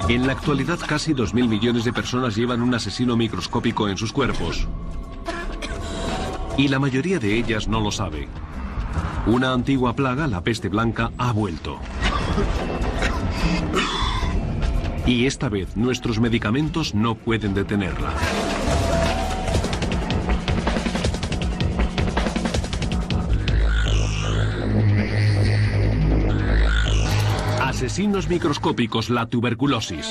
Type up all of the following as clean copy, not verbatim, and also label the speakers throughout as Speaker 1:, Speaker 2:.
Speaker 1: En la actualidad, casi 2.000 millones de personas llevan un asesino microscópico en sus cuerpos. Y la mayoría de ellas no lo sabe. Una antigua plaga, la peste blanca, ha vuelto. Y esta vez nuestros medicamentos no pueden detenerla. Asesinos microscópicos, la tuberculosis.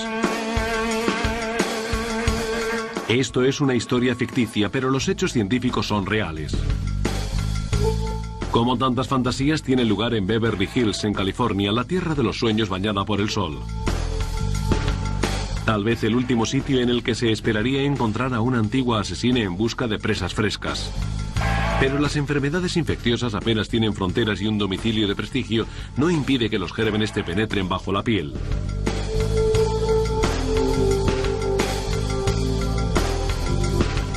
Speaker 1: Esto es una historia ficticia, pero los hechos científicos son reales. Como tantas fantasías, tiene lugar en Beverly Hills, en California, la tierra de los sueños bañada por el sol. Tal vez el último sitio en el que se esperaría encontrar a una antigua asesina en busca de presas frescas. Pero las enfermedades infecciosas apenas tienen fronteras y un domicilio de prestigio no impide que los gérmenes te penetren bajo la piel.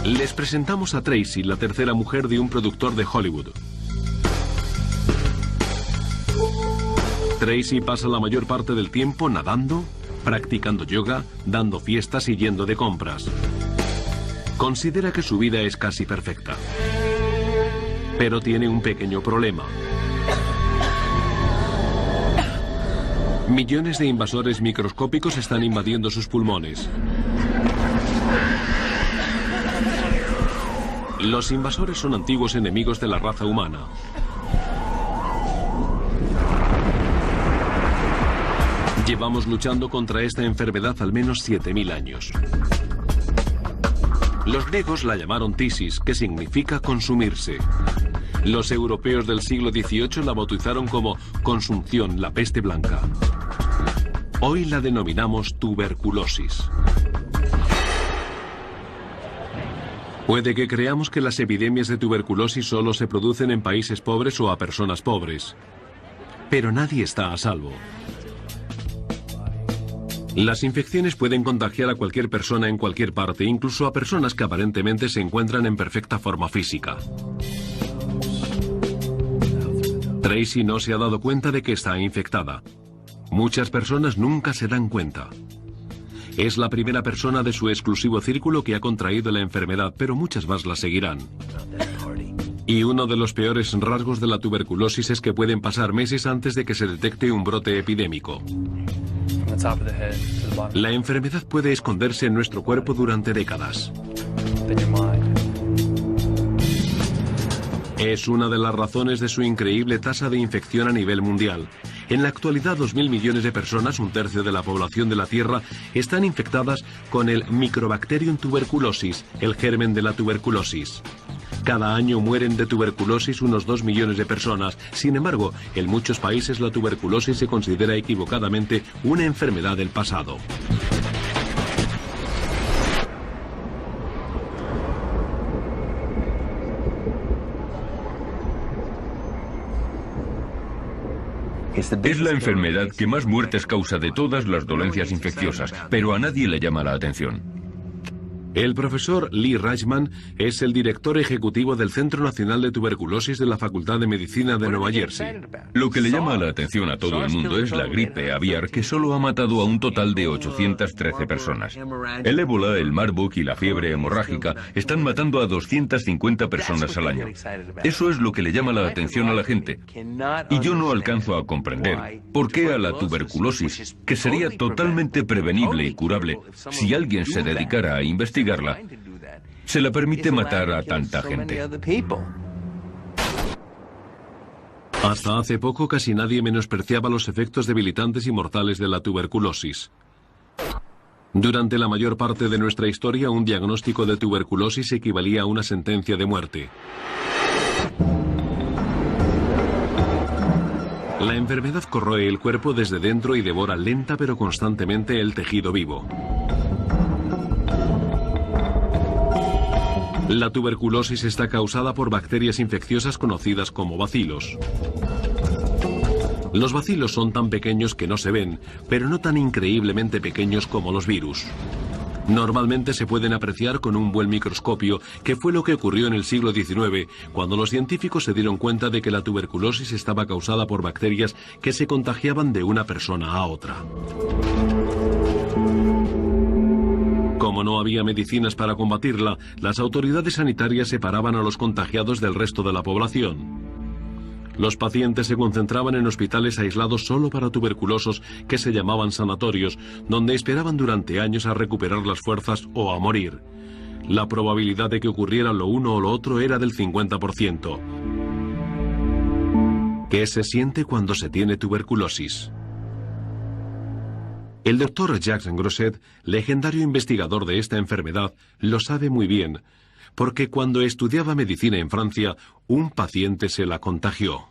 Speaker 1: Les presentamos a Tracy, la tercera mujer de un productor de Hollywood. Tracy pasa la mayor parte del tiempo nadando, practicando yoga, dando fiestas y yendo de compras. Considera que su vida es casi perfecta. Pero tiene un pequeño problema. Millones de invasores microscópicos están invadiendo sus pulmones. Los invasores son antiguos enemigos de la raza humana. Llevamos luchando contra esta enfermedad al menos 7.000 años. Los griegos la llamaron tisis, que significa consumirse. Los europeos del siglo XVIII la bautizaron como consunción, la peste blanca. Hoy la denominamos tuberculosis. Puede que creamos que las epidemias de tuberculosis solo se producen en países pobres o a personas pobres. Pero nadie está a salvo. Las infecciones pueden contagiar a cualquier persona en cualquier parte, incluso a personas que aparentemente se encuentran en perfecta forma física. Tracy no se ha dado cuenta de que está infectada. Muchas personas nunca se dan cuenta. Es la primera persona de su exclusivo círculo que ha contraído la enfermedad, pero muchas más la seguirán. Y uno de los peores rasgos de la tuberculosis es que pueden pasar meses antes de que se detecte un brote epidémico. La enfermedad puede esconderse en nuestro cuerpo durante décadas. Es una de las razones de su increíble tasa de infección a nivel mundial. En la actualidad, 2.000 millones de personas, un tercio de la población de la Tierra, están infectadas con el Mycobacterium tuberculosis, el germen de la tuberculosis. Cada año mueren de tuberculosis unos 2 millones de personas. Sin embargo, en muchos países la tuberculosis se considera equivocadamente una enfermedad del pasado.
Speaker 2: Es la enfermedad que más muertes causa de todas las dolencias infecciosas, pero a nadie le llama la atención.
Speaker 1: El profesor Lee Reichman es el director ejecutivo del Centro Nacional de Tuberculosis de la Facultad de Medicina de Nueva Jersey.
Speaker 2: Lo que le llama la atención a todo el mundo es la gripe aviar, que solo ha matado a un total de 813 personas. El ébola, el Marburg y la fiebre hemorrágica están matando a 250 personas al año. Eso es lo que le llama la atención a la gente. Y yo no alcanzo a comprender por qué a la tuberculosis, que sería totalmente prevenible y curable si alguien se dedicara a investigarla, se le permite matar a tanta gente.
Speaker 1: Hasta hace poco casi nadie menospreciaba los efectos debilitantes y mortales de la tuberculosis. Durante la mayor parte de nuestra historia, un diagnóstico de tuberculosis equivalía a una sentencia de muerte. La enfermedad corroe el cuerpo desde dentro y devora lenta pero constantemente el tejido vivo. La tuberculosis está causada por bacterias infecciosas conocidas como bacilos. Los bacilos son tan pequeños que no se ven, pero no tan increíblemente pequeños como los virus. Normalmente se pueden apreciar con un buen microscopio, que fue lo que ocurrió en el siglo XIX, cuando los científicos se dieron cuenta de que la tuberculosis estaba causada por bacterias que se contagiaban de una persona a otra. Como no había medicinas para combatirla, las autoridades sanitarias separaban a los contagiados del resto de la población. Los pacientes se concentraban en hospitales aislados solo para tuberculosos que se llamaban sanatorios, donde esperaban durante años a recuperar las fuerzas o a morir. La probabilidad de que ocurriera lo uno o lo otro era del 50%. ¿Qué se siente cuando se tiene tuberculosis? El doctor Jacques Grosset, legendario investigador de esta enfermedad, lo sabe muy bien, porque cuando estudiaba medicina en Francia, un paciente se la contagió.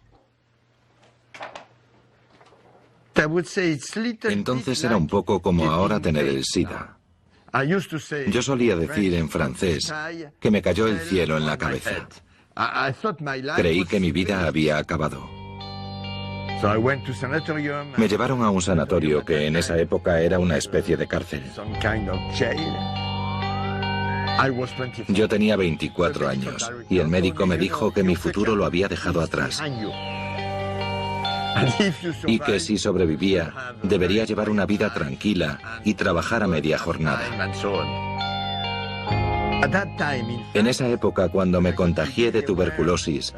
Speaker 3: Entonces era un poco como ahora tener el SIDA. Yo solía decir en francés que me cayó el cielo en la cabeza. Creí que mi vida había acabado. Me llevaron a un sanatorio que en esa época era una especie de cárcel. Yo tenía 24 años y el médico me dijo que mi futuro lo había dejado atrás y que si sobrevivía debería llevar una vida tranquila y trabajar a media jornada. En esa época, cuando me contagié de tuberculosis,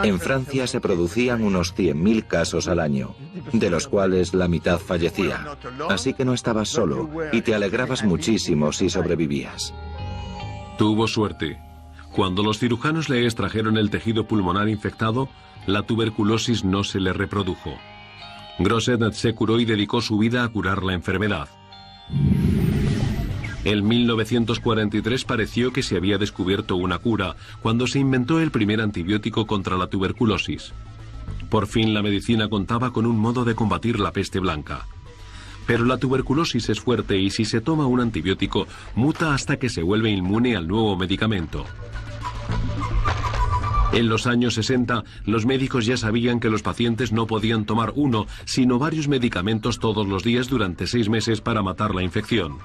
Speaker 3: en Francia se producían unos 100.000 casos al año, de los cuales la mitad fallecía. Así que no estabas solo y te alegrabas muchísimo si sobrevivías.
Speaker 1: Tuvo suerte. Cuando los cirujanos le extrajeron el tejido pulmonar infectado, la tuberculosis no se le reprodujo. Grosset se curó y dedicó su vida a curar la enfermedad. En 1943 pareció que se había descubierto una cura, cuando se inventó el primer antibiótico contra la tuberculosis. Por fin la medicina contaba con un modo de combatir la peste blanca. Pero la tuberculosis es fuerte y si se toma un antibiótico, muta hasta que se vuelve inmune al nuevo medicamento. En los años 60, los médicos ya sabían que los pacientes no podían tomar uno, sino varios medicamentos todos los días durante 6 meses para matar la infección.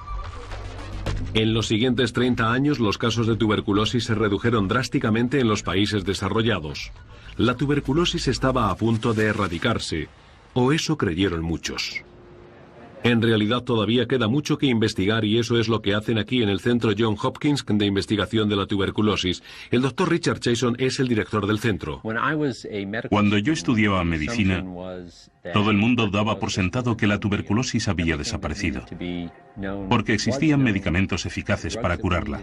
Speaker 1: En los siguientes 30 años, los casos de tuberculosis se redujeron drásticamente en los países desarrollados. La tuberculosis estaba a punto de erradicarse, o eso creyeron muchos. En realidad todavía queda mucho que investigar y eso es lo que hacen aquí en el Centro Johns Hopkins de Investigación de la Tuberculosis. El doctor Richard Chason es el director del centro.
Speaker 4: Cuando yo estudiaba medicina, todo el mundo daba por sentado que la tuberculosis había desaparecido, porque existían medicamentos eficaces para curarla.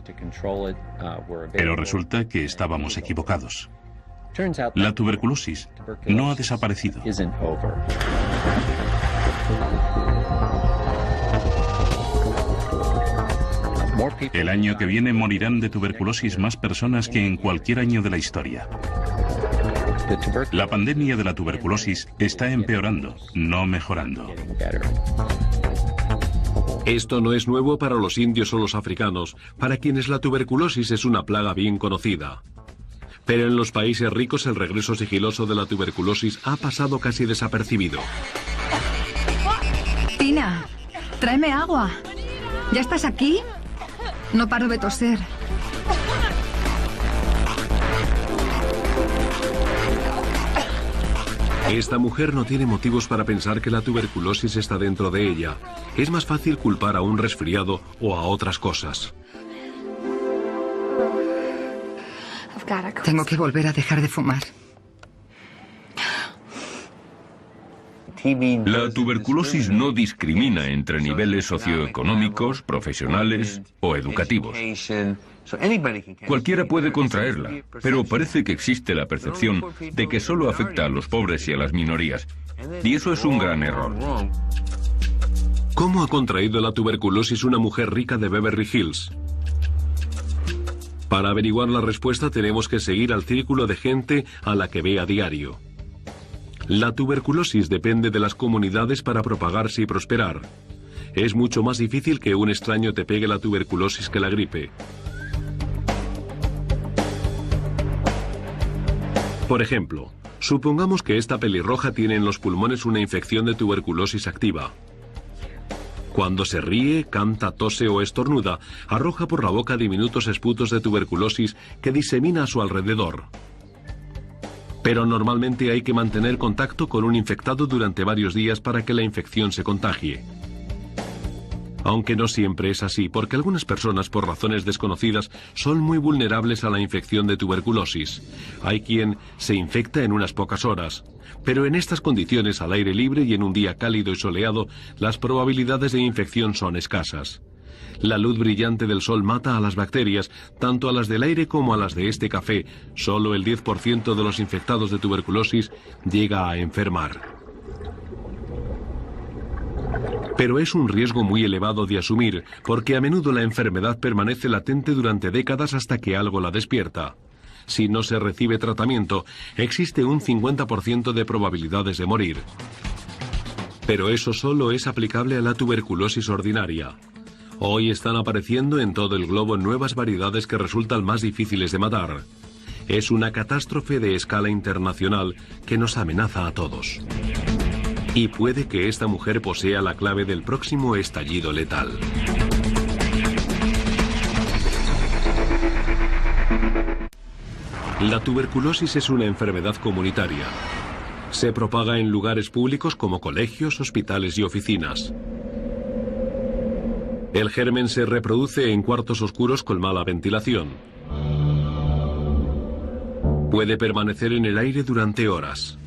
Speaker 4: Pero resulta que estábamos equivocados. La tuberculosis no ha desaparecido. El año que viene morirán de tuberculosis más personas que en cualquier año de la historia. La pandemia de la tuberculosis está empeorando, no mejorando.
Speaker 1: Esto no es nuevo para los indios o los africanos, para quienes la tuberculosis es una plaga bien conocida. Pero en los países ricos el regreso sigiloso de la tuberculosis ha pasado casi desapercibido.
Speaker 5: Tina, tráeme agua. ¿Ya estás aquí? No paro de toser.
Speaker 1: Esta mujer no tiene motivos para pensar que la tuberculosis está dentro de ella. Es más fácil culpar a un resfriado o a otras cosas.
Speaker 5: Tengo que volver a dejar de fumar.
Speaker 2: La tuberculosis no discrimina entre niveles socioeconómicos, profesionales o educativos. Cualquiera puede contraerla, pero parece que existe la percepción de que solo afecta a los pobres y a las minorías. Y eso es un gran error.
Speaker 1: ¿Cómo ha contraído la tuberculosis una mujer rica de Beverly Hills? Para averiguar la respuesta tenemos que seguir al círculo de gente a la que ve a diario. La tuberculosis depende de las comunidades para propagarse y prosperar. Es mucho más difícil que un extraño te pegue la tuberculosis que la gripe. Por ejemplo, supongamos que esta pelirroja tiene en los pulmones una infección de tuberculosis activa. Cuando se ríe, canta, tose o estornuda, arroja por la boca diminutos esputos de tuberculosis que disemina a su alrededor. Pero normalmente hay que mantener contacto con un infectado durante varios días para que la infección se contagie. Aunque no siempre es así, porque algunas personas, por razones desconocidas, son muy vulnerables a la infección de tuberculosis. Hay quien se infecta en unas pocas horas. Pero en estas condiciones, al aire libre y en un día cálido y soleado, las probabilidades de infección son escasas. La luz brillante del sol mata a las bacterias, tanto a las del aire como a las de este café. Solo el 10% de los infectados de tuberculosis llega a enfermar. Pero es un riesgo muy elevado de asumir, porque a menudo la enfermedad permanece latente durante décadas hasta que algo la despierta. Si no se recibe tratamiento, existe un 50% de probabilidades de morir. Pero eso solo es aplicable a la tuberculosis ordinaria. Hoy están apareciendo en todo el globo nuevas variedades que resultan más difíciles de matar. Es una catástrofe de escala internacional que nos amenaza a todos. Y puede que esta mujer posea la clave del próximo estallido letal. La tuberculosis es una enfermedad comunitaria. Se propaga en lugares públicos como colegios, hospitales y oficinas. El germen se reproduce en cuartos oscuros con mala ventilación. Puede permanecer en el aire durante horas.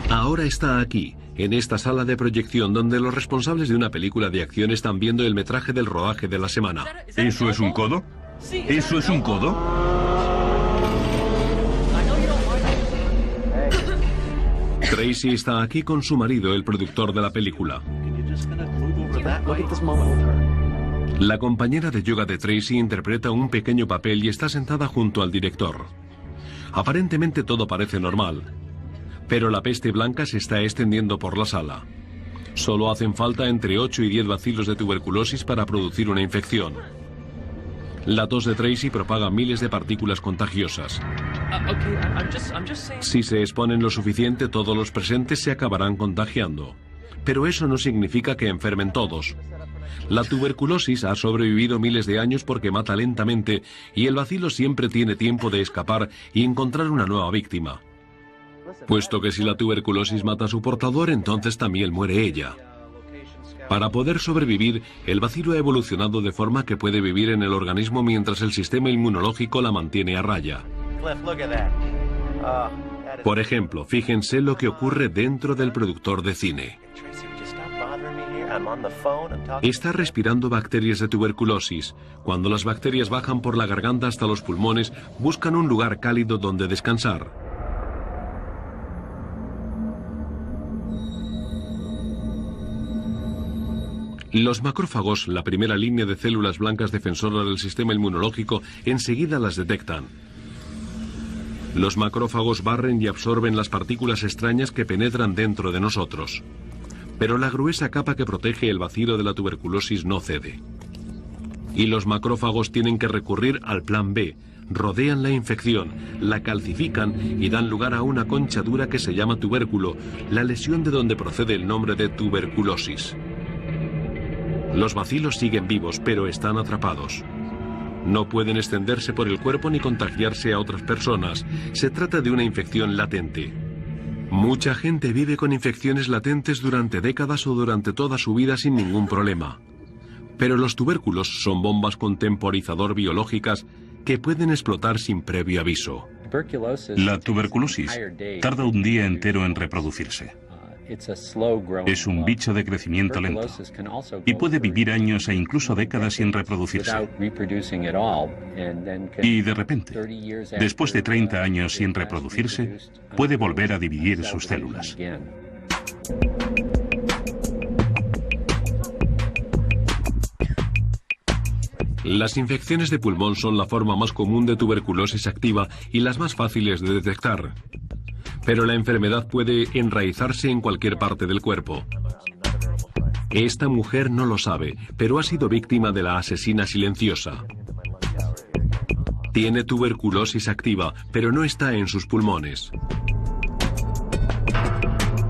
Speaker 1: Ahora está aquí, en esta sala de proyección donde los responsables de una película de acción están viendo el metraje del rodaje de la semana.
Speaker 2: ¿Eso es un codo? ¿Eso es un codo?
Speaker 1: Tracy está aquí con su marido, el productor de la película. La compañera de yoga de Tracy interpreta un pequeño papel y está sentada junto al director. Aparentemente todo parece normal, pero la peste blanca se está extendiendo por la sala. Solo hacen falta entre 8 y 10 bacilos de tuberculosis para producir una infección. La tos de Tracy propaga miles de partículas contagiosas. Si se exponen lo suficiente, todos los presentes se acabarán contagiando. Pero eso no significa que enfermen todos. La tuberculosis ha sobrevivido miles de años porque mata lentamente y el bacilo siempre tiene tiempo de escapar y encontrar una nueva víctima. Puesto que si la tuberculosis mata a su portador, entonces también muere ella. Para poder sobrevivir, el bacilo ha evolucionado de forma que puede vivir en el organismo mientras el sistema inmunológico la mantiene a raya. Por ejemplo, fíjense lo que ocurre dentro del productor de cine. Está respirando bacterias de tuberculosis. Cuando las bacterias bajan por la garganta hasta los pulmones, buscan un lugar cálido donde descansar. Los macrófagos, la primera línea de células blancas defensoras del sistema inmunológico, enseguida las detectan. Los macrófagos barren y absorben las partículas extrañas que penetran dentro de nosotros. Pero la gruesa capa que protege el bacilo de la tuberculosis no cede. Y los macrófagos tienen que recurrir al plan B. Rodean la infección, la calcifican y dan lugar a una concha dura que se llama tubérculo, la lesión de donde procede el nombre de tuberculosis. Los bacilos siguen vivos, pero están atrapados. No pueden extenderse por el cuerpo ni contagiarse a otras personas. Se trata de una infección latente. Mucha gente vive con infecciones latentes durante décadas o durante toda su vida sin ningún problema. Pero los tubérculos son bombas con temporizador biológicas que pueden explotar sin previo aviso.
Speaker 4: La tuberculosis tarda un día entero en reproducirse. Es un bicho de crecimiento lento y puede vivir años e incluso décadas sin reproducirse. Y de repente, después de 30 años sin reproducirse, puede volver a dividir sus células.
Speaker 1: Las infecciones de pulmón son la forma más común de tuberculosis activa y las más fáciles de detectar. Pero la enfermedad puede enraizarse en cualquier parte del cuerpo. Esta mujer no lo sabe, pero ha sido víctima de la asesina silenciosa. Tiene tuberculosis activa, pero no está en sus pulmones.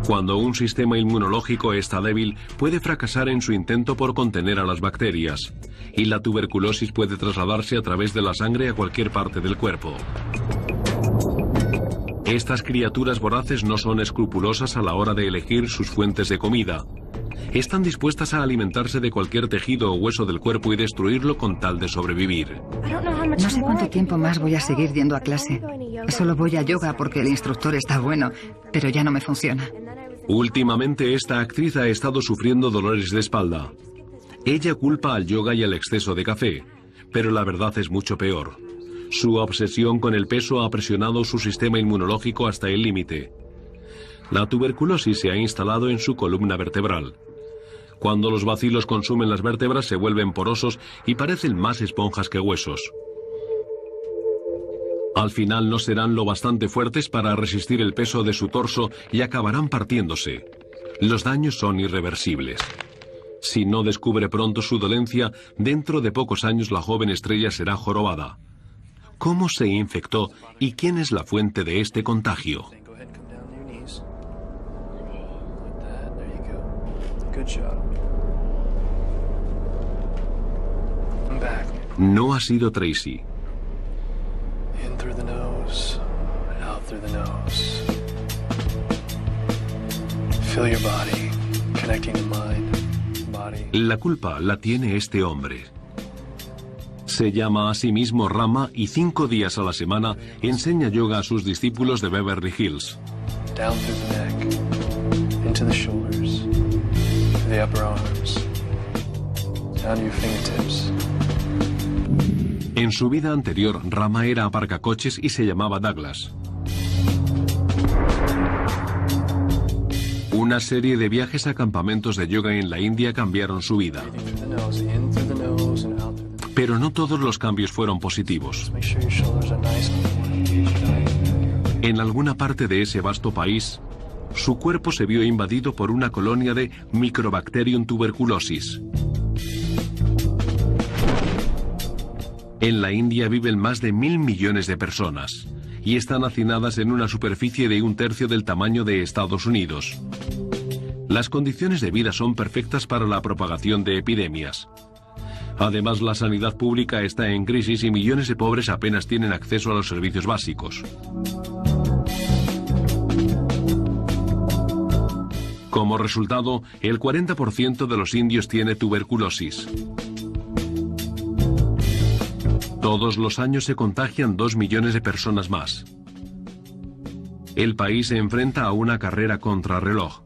Speaker 1: Cuando un sistema inmunológico está débil, puede fracasar en su intento por contener a las bacterias, y la tuberculosis puede trasladarse a través de la sangre a cualquier parte del cuerpo. Estas criaturas voraces no son escrupulosas a la hora de elegir sus fuentes de comida. Están dispuestas a alimentarse de cualquier tejido o hueso del cuerpo y destruirlo con tal de sobrevivir.
Speaker 5: No sé cuánto tiempo más voy a seguir yendo a clase. Solo voy a yoga porque el instructor está bueno, pero ya no me funciona.
Speaker 1: Últimamente esta actriz ha estado sufriendo dolores de espalda. Ella culpa al yoga y al exceso de café, pero la verdad es mucho peor. Su obsesión con el peso ha presionado su sistema inmunológico hasta el límite. La tuberculosis se ha instalado en su columna vertebral. Cuando los bacilos consumen las vértebras se vuelven porosos y parecen más esponjas que huesos. Al final no serán lo bastante fuertes para resistir el peso de su torso y acabarán partiéndose. Los daños son irreversibles. Si no descubre pronto su dolencia, dentro de pocos años la joven estrella será jorobada. ¿Cómo se infectó y quién es la fuente de este contagio? No ha sido Tracy. La culpa la tiene este hombre. Se llama a sí mismo Rama y 5 días a la semana enseña yoga a sus discípulos de Beverly Hills. En su vida anterior, Rama era aparcacoches y se llamaba Douglas. Una serie de viajes a campamentos de yoga en la India cambiaron su vida. Pero no todos los cambios fueron positivos. En alguna parte de ese vasto país, su cuerpo se vio invadido por una colonia de Microbacterium tuberculosis. En la India viven más de 1.000 millones de personas y están hacinadas en una superficie de 1/3 del tamaño de Estados Unidos. Las condiciones de vida son perfectas para la propagación de epidemias. Además, la sanidad pública está en crisis y millones de pobres apenas tienen acceso a los servicios básicos. Como resultado, el 40% de los indios tiene tuberculosis. Todos los años se contagian 2 millones de personas más. El país se enfrenta a una carrera contrarreloj.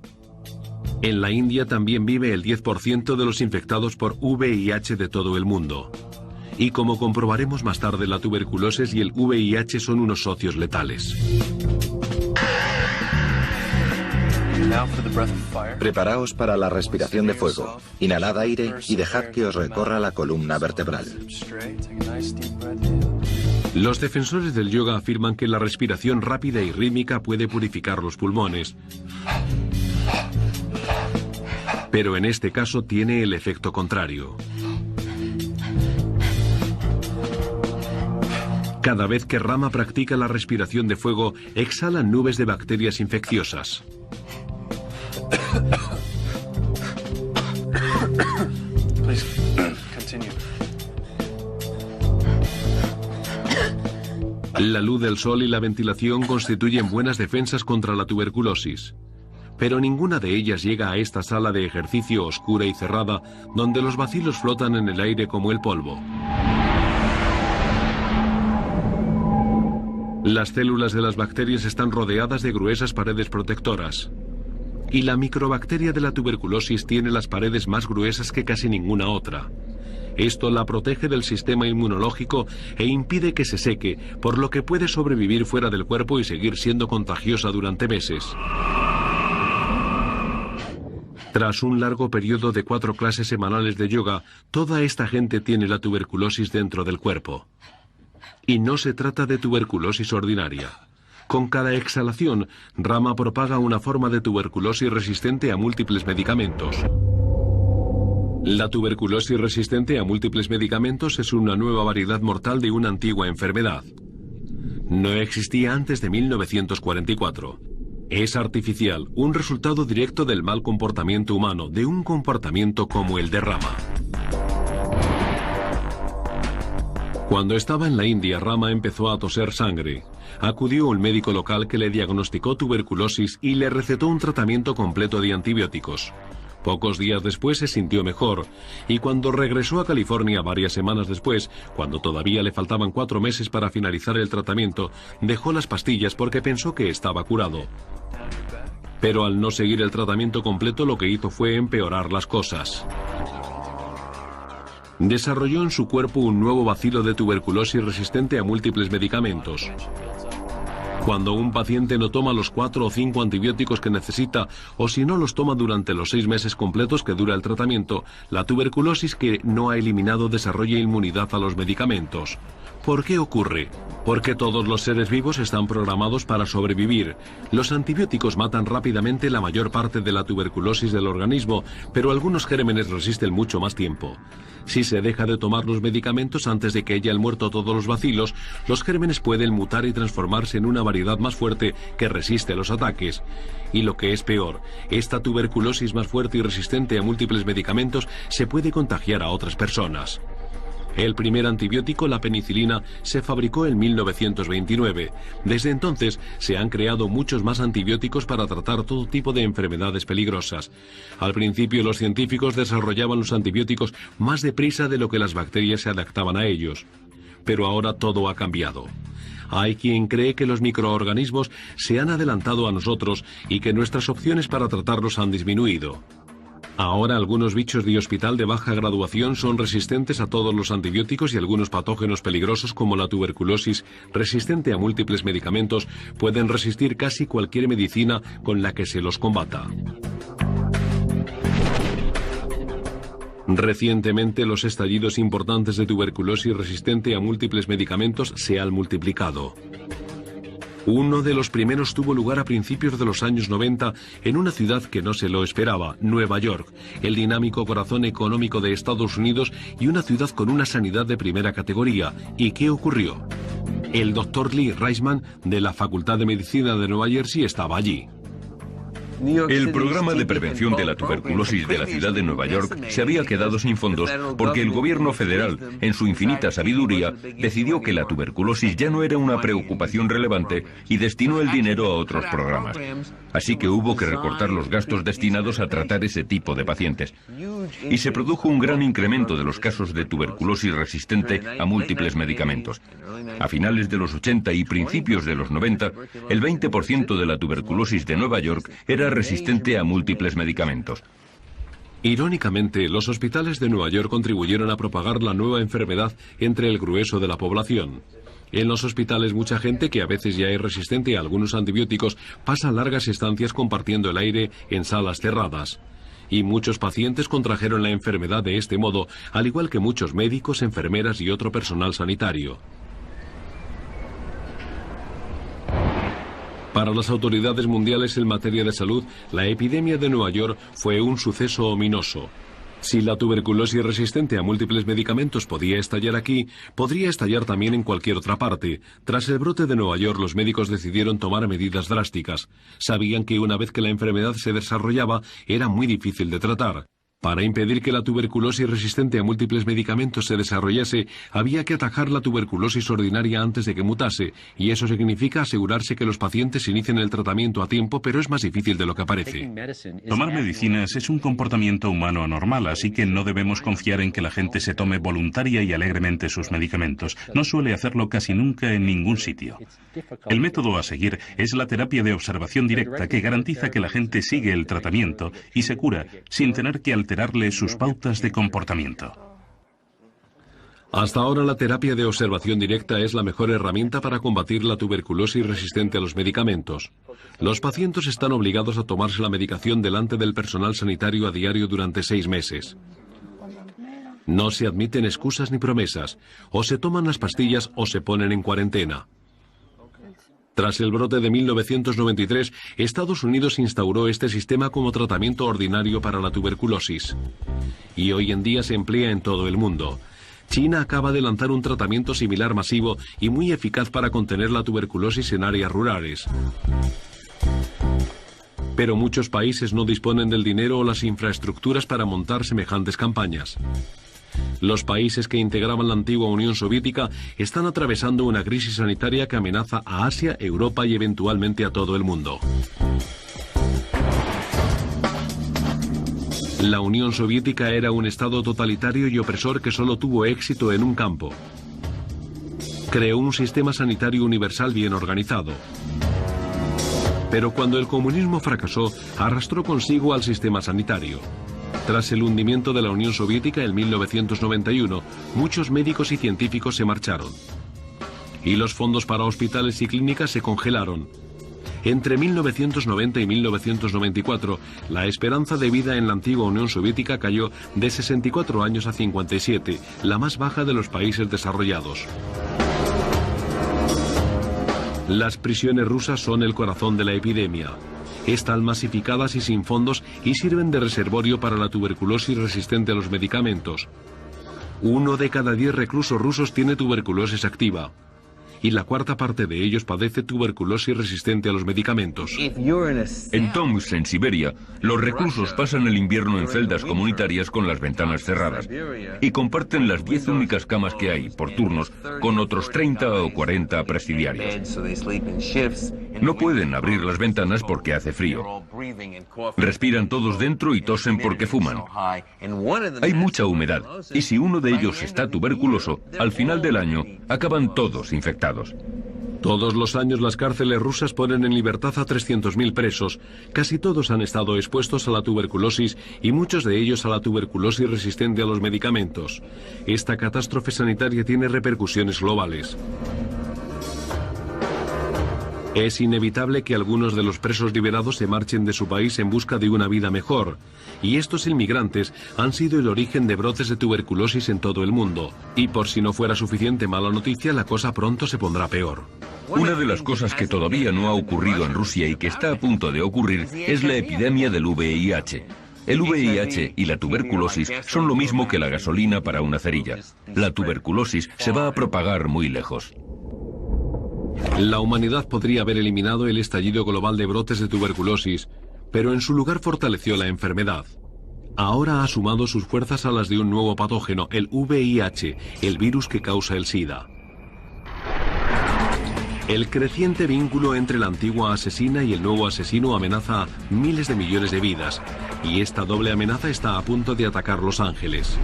Speaker 1: En la India también vive el 10% de los infectados por VIH de todo el mundo. Y como comprobaremos más tarde, la tuberculosis y el VIH son unos socios letales.
Speaker 3: Preparaos para la respiración de fuego. Inhalad aire y dejad que os recorra la columna vertebral.
Speaker 1: Los defensores del yoga afirman que la respiración rápida y rítmica puede purificar los pulmones. Pero en este caso tiene el efecto contrario. Cada vez que Rama practica la respiración de fuego, exhalan nubes de bacterias infecciosas. La luz del sol y la ventilación constituyen buenas defensas contra la tuberculosis. Pero ninguna de ellas llega a esta sala de ejercicio oscura y cerrada, donde los bacilos flotan en el aire como el polvo. Las células de las bacterias están rodeadas de gruesas paredes protectoras. Y la microbacteria de la tuberculosis tiene las paredes más gruesas que casi ninguna otra. Esto la protege del sistema inmunológico e impide que se seque, por lo que puede sobrevivir fuera del cuerpo y seguir siendo contagiosa durante meses. Tras un largo periodo de 4 clases semanales de yoga, toda esta gente tiene la tuberculosis dentro del cuerpo. Y no se trata de tuberculosis ordinaria. Con cada exhalación, Rama propaga una forma de tuberculosis resistente a múltiples medicamentos. La tuberculosis resistente a múltiples medicamentos es una nueva variedad mortal de una antigua enfermedad. No existía antes de 1944. Es artificial, un resultado directo del mal comportamiento humano, de un comportamiento como el de Rama. Cuando estaba en la India, Rama empezó a toser sangre. Acudió a un médico local que le diagnosticó tuberculosis y le recetó un tratamiento completo de antibióticos. Pocos días después se sintió mejor, y cuando regresó a California varias semanas después, cuando todavía le faltaban 4 meses para finalizar el tratamiento, dejó las pastillas porque pensó que estaba curado. Pero al no seguir el tratamiento completo, lo que hizo fue empeorar las cosas. Desarrolló en su cuerpo un nuevo bacilo de tuberculosis resistente a múltiples medicamentos. Cuando un paciente no toma los 4 o 5 antibióticos que necesita, o si no los toma durante los 6 meses completos que dura el tratamiento, la tuberculosis que no ha eliminado desarrolla inmunidad a los medicamentos. ¿Por qué ocurre? Porque todos los seres vivos están programados para sobrevivir. Los antibióticos matan rápidamente la mayor parte de la tuberculosis del organismo, pero algunos gérmenes resisten mucho más tiempo. Si se deja de tomar los medicamentos antes de que hayan muerto todos los bacilos, los gérmenes pueden mutar y transformarse en una variedad más fuerte que resiste los ataques. Y lo que es peor, esta tuberculosis más fuerte y resistente a múltiples medicamentos se puede contagiar a otras personas. El primer antibiótico, la penicilina, se fabricó en 1929. Desde entonces se han creado muchos más antibióticos para tratar todo tipo de enfermedades peligrosas. Al principio los científicos desarrollaban los antibióticos más deprisa de lo que las bacterias se adaptaban a ellos. Pero ahora todo ha cambiado. Hay quien cree que los microorganismos se han adelantado a nosotros y que nuestras opciones para tratarlos han disminuido. Ahora algunos bichos de hospital de baja graduación son resistentes a todos los antibióticos y algunos patógenos peligrosos como la tuberculosis, resistente a múltiples medicamentos, pueden resistir casi cualquier medicina con la que se los combata. Recientemente los estallidos importantes de tuberculosis resistente a múltiples medicamentos se han multiplicado. Uno de los primeros tuvo lugar a principios de los años 90 en una ciudad que no se lo esperaba, Nueva York, el dinámico corazón económico de Estados Unidos y una ciudad con una sanidad de primera categoría. ¿Y qué ocurrió? El Dr. Lee Reisman de la Facultad de Medicina de Nueva Jersey estaba allí.
Speaker 2: El programa de prevención de la tuberculosis de la ciudad de Nueva York se había quedado sin fondos porque el gobierno federal, en su infinita sabiduría, decidió que la tuberculosis ya no era una preocupación relevante y destinó el dinero a otros programas. Así que hubo que recortar los gastos destinados a tratar ese tipo de pacientes. Y se produjo un gran incremento de los casos de tuberculosis resistente a múltiples medicamentos. A finales de los 80 y principios de los 90, el 20% de la tuberculosis de Nueva York era resistente a múltiples medicamentos.
Speaker 1: Irónicamente, los hospitales de Nueva York contribuyeron a propagar la nueva enfermedad entre el grueso de la población. En los hospitales mucha gente que a veces ya es resistente a algunos antibióticos pasa largas estancias compartiendo el aire en salas cerradas. Y muchos pacientes contrajeron la enfermedad de este modo, al igual que muchos médicos, enfermeras y otro personal sanitario. Para las autoridades mundiales en materia de salud, la epidemia de Nueva York fue un suceso ominoso. Si la tuberculosis resistente a múltiples medicamentos podía estallar aquí, podría estallar también en cualquier otra parte. Tras el brote de Nueva York, los médicos decidieron tomar medidas drásticas. Sabían que una vez que la enfermedad se desarrollaba, era muy difícil de tratar. Para impedir que la tuberculosis resistente a múltiples medicamentos se desarrollase, había que atajar la tuberculosis ordinaria antes de que mutase, y eso significa asegurarse que los pacientes inicien el tratamiento a tiempo, pero es más difícil de lo que parece.
Speaker 4: Tomar medicinas es un comportamiento humano anormal, así que no debemos confiar en que la gente se tome voluntaria y alegremente sus medicamentos. No suele hacerlo casi nunca en ningún sitio. El método a seguir es la terapia de observación directa, que garantiza que la gente sigue el tratamiento y se cura sin tener que alterarle sus pautas de comportamiento.
Speaker 1: Hasta ahora la terapia de observación directa es la mejor herramienta para combatir la tuberculosis resistente a los medicamentos. Los pacientes están obligados a tomarse la medicación delante del personal sanitario a diario durante 6 meses. No se admiten excusas ni promesas. O se toman las pastillas o se ponen en cuarentena. Tras el brote de 1993, Estados Unidos instauró este sistema como tratamiento ordinario para la tuberculosis. Y hoy en día se emplea en todo el mundo. China acaba de lanzar un tratamiento similar masivo y muy eficaz para contener la tuberculosis en áreas rurales. Pero muchos países no disponen del dinero o las infraestructuras para montar semejantes campañas. Los países que integraban la antigua Unión Soviética están atravesando una crisis sanitaria que amenaza a Asia, Europa y eventualmente a todo el mundo. La Unión Soviética era un estado totalitario y opresor que solo tuvo éxito en un campo. Creó un sistema sanitario universal bien organizado. Pero cuando el comunismo fracasó, arrastró consigo al sistema sanitario. Tras el hundimiento de la Unión Soviética en 1991, muchos médicos y científicos se marcharon. Y los fondos para hospitales y clínicas se congelaron. Entre 1990 y 1994, la esperanza de vida en la antigua Unión Soviética cayó de 64 años a 57, la más baja de los países desarrollados. Las prisiones rusas son el corazón de la epidemia. Están masificadas y sin fondos y sirven de reservorio para la tuberculosis resistente a los medicamentos. 1 de cada 10 reclusos rusos tiene tuberculosis activa. Y la cuarta parte de ellos padece tuberculosis resistente a los medicamentos.
Speaker 2: En Tomsk, en Siberia, los reclusos pasan el invierno en celdas comunitarias con las ventanas cerradas y comparten las 10 únicas camas que hay, por turnos, con otros 30 o 40 presidiarios. No pueden abrir las ventanas porque hace frío. Respiran todos dentro y tosen porque fuman. Hay mucha humedad y si uno de ellos está tuberculoso, al final del año acaban todos infectados.
Speaker 1: Todos los años las cárceles rusas ponen en libertad a 300.000 presos. Casi todos han estado expuestos a la tuberculosis y muchos de ellos a la tuberculosis resistente a los medicamentos. Esta catástrofe sanitaria tiene repercusiones globales. Es inevitable que algunos de los presos liberados se marchen de su país en busca de una vida mejor. Y estos inmigrantes han sido el origen de brotes de tuberculosis en todo el mundo. Y por si no fuera suficiente mala noticia, la cosa pronto se pondrá peor.
Speaker 2: Una de las cosas que todavía no ha ocurrido en Rusia y que está a punto de ocurrir es la epidemia del VIH. El VIH y la tuberculosis son lo mismo que la gasolina para una cerilla. La tuberculosis se va a propagar muy lejos.
Speaker 1: La humanidad podría haber eliminado el estallido global de brotes de tuberculosis, pero en su lugar fortaleció la enfermedad. Ahora ha sumado sus fuerzas a las de un nuevo patógeno, el VIH, el virus que causa el SIDA. El creciente vínculo entre la antigua asesina y el nuevo asesino amenaza a miles de millones de vidas, y esta doble amenaza está a punto de atacar Los Ángeles.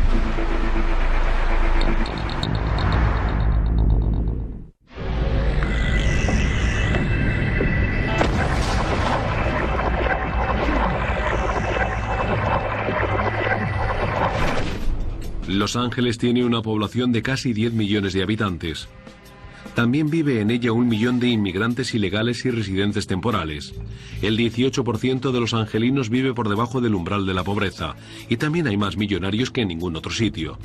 Speaker 1: Los Ángeles tiene una población de casi 10 millones de habitantes. También vive en ella 1 millón de inmigrantes ilegales y residentes temporales. El 18% de los angelinos vive por debajo del umbral de la pobreza, y también hay más millonarios que en ningún otro sitio.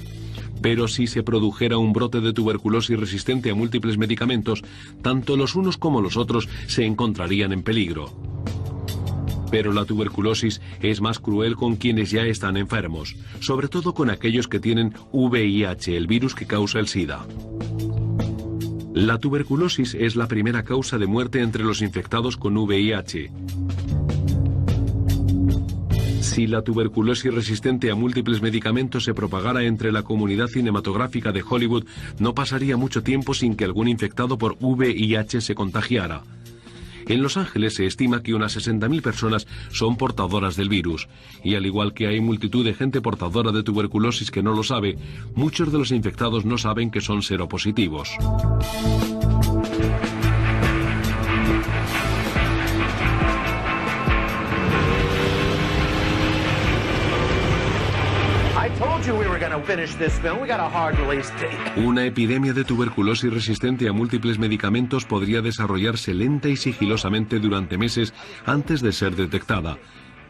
Speaker 1: Pero si se produjera un brote de tuberculosis resistente a múltiples medicamentos, tanto los unos como los otros se encontrarían en peligro. Pero la tuberculosis es más cruel con quienes ya están enfermos, sobre todo con aquellos que tienen VIH, el virus que causa el SIDA. La tuberculosis es la primera causa de muerte entre los infectados con VIH. Si la tuberculosis resistente a múltiples medicamentos se propagara entre la comunidad cinematográfica de Hollywood, no pasaría mucho tiempo sin que algún infectado por VIH se contagiara. En Los Ángeles se estima que unas 60.000 personas son portadoras del virus, y al igual que hay multitud de gente portadora de tuberculosis que no lo sabe, muchos de los infectados no saben que son seropositivos. Una epidemia de tuberculosis resistente a múltiples medicamentos podría desarrollarse lenta y sigilosamente durante meses antes de ser detectada,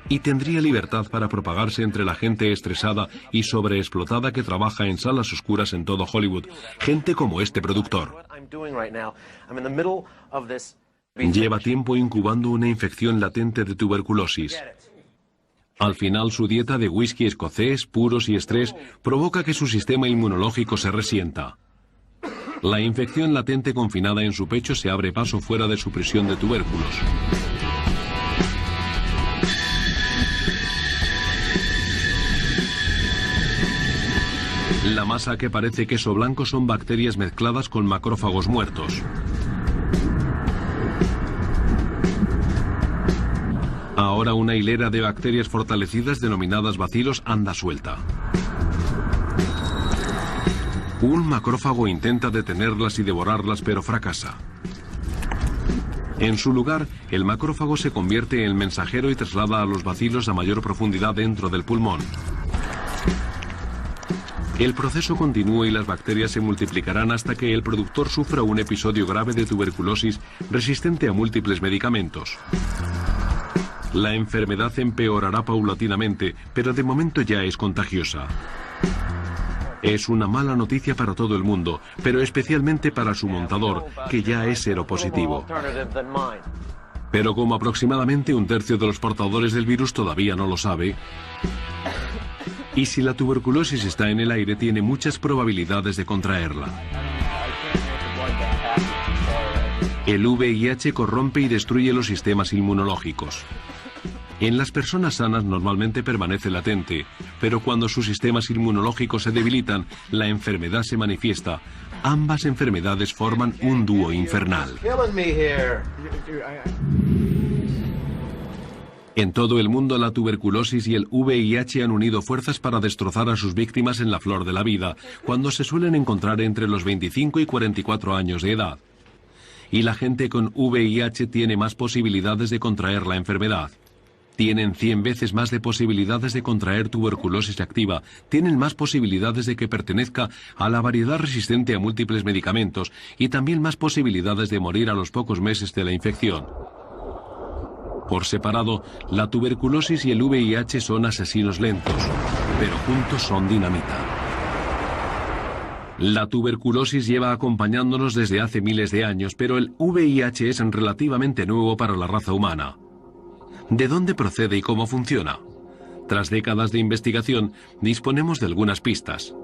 Speaker 1: y tendría libertad para propagarse entre la gente estresada y sobreexplotada que trabaja en salas oscuras en todo Hollywood, gente como este productor. Lleva tiempo incubando una infección latente de tuberculosis. Al final, su dieta de whisky escocés, puros y estrés provoca que su sistema inmunológico se resienta. La infección latente confinada en su pecho se abre paso fuera de su prisión de tubérculos. La masa que parece queso blanco son bacterias mezcladas con macrófagos muertos. Ahora una hilera de bacterias fortalecidas denominadas bacilos anda suelta. Un macrófago intenta detenerlas y devorarlas, pero fracasa. En su lugar, el macrófago se convierte en mensajero y traslada a los bacilos a mayor profundidad dentro del pulmón. El proceso continúa y las bacterias se multiplicarán hasta que el productor sufra un episodio grave de tuberculosis resistente a múltiples medicamentos. La enfermedad empeorará paulatinamente, pero de momento ya es contagiosa. Es una mala noticia para todo el mundo, pero especialmente para su montador, que ya es seropositivo. Pero como aproximadamente un tercio de los portadores del virus todavía no lo sabe, y si la tuberculosis está en el aire, tiene muchas probabilidades de contraerla. El VIH corrompe y destruye los sistemas inmunológicos. En las personas sanas normalmente permanece latente, pero cuando sus sistemas inmunológicos se debilitan, la enfermedad se manifiesta. Ambas enfermedades forman un dúo infernal. En todo el mundo, la tuberculosis y el VIH han unido fuerzas para destrozar a sus víctimas en la flor de la vida, cuando se suelen encontrar entre los 25 y 44 años de edad. Y la gente con VIH tiene más posibilidades de contraer la enfermedad. Tienen 100 veces más de posibilidades de contraer tuberculosis activa, tienen más posibilidades de que pertenezca a la variedad resistente a múltiples medicamentos y también más posibilidades de morir a los pocos meses de la infección. Por separado, la tuberculosis y el VIH son asesinos lentos, pero juntos son dinamita. La tuberculosis lleva acompañándonos desde hace miles de años, pero el VIH es relativamente nuevo para la raza humana. ¿De dónde procede y cómo funciona? Tras décadas de investigación, disponemos de algunas pistas.